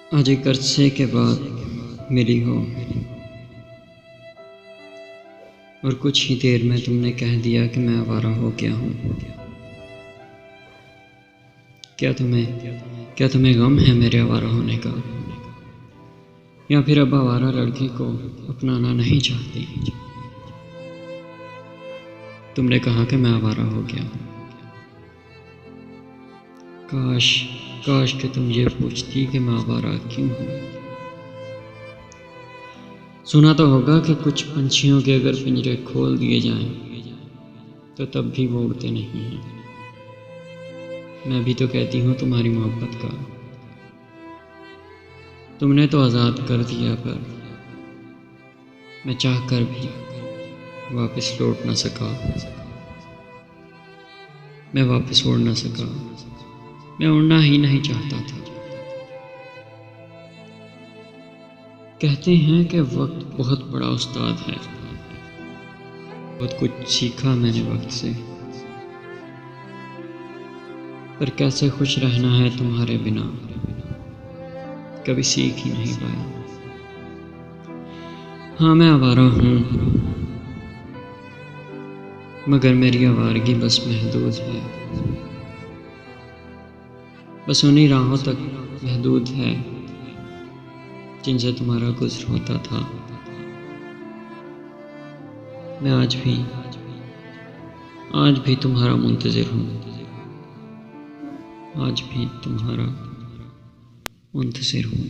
आज एक अरसे के बाद मिली हो और कुछ ही देर में तुमने कह दिया कि मैं आवारा हो गया हूँ। क्या तुम्हें गम है मेरे आवारा होने का, या फिर अब आवारा लड़की को अपनाना नहीं चाहती? तुमने कहा कि मैं आवारा हो गया हूँ। काश कि तुम ये पूछती कि मैं आवारा क्यों हूँ। सुना तो होगा कि कुछ पंछियों के अगर पिंजरे खोल दिए जाएं तो तब भी वो उड़ते नहीं हैं। मैं भी तो कहती हूँ तुम्हारी मोहब्बत का। तुमने तो आज़ाद कर दिया, पर मैं चाह कर भी वापस लौट ना सका। मैं वापस उड़ ना सका। मैं उड़ना ही नहीं चाहता था। कहते हैं कि वक्त बहुत बड़ा उस्ताद है। बहुत कुछ सीखा मैंने वक्त से, पर कैसे खुश रहना है तुम्हारे बिना कभी सीख ही नहीं पाया। हाँ, मैं आवारा हूँ, मगर मेरी आवारगी बस महदूद है। बस उन्हीं राहों तक महदूद है जिनसे तुम्हारा गुज़र होता था। मैं आज भी तुम्हारा मुंतज़िर हूँ। आज भी तुम्हारा मुंतज़िर हूँ।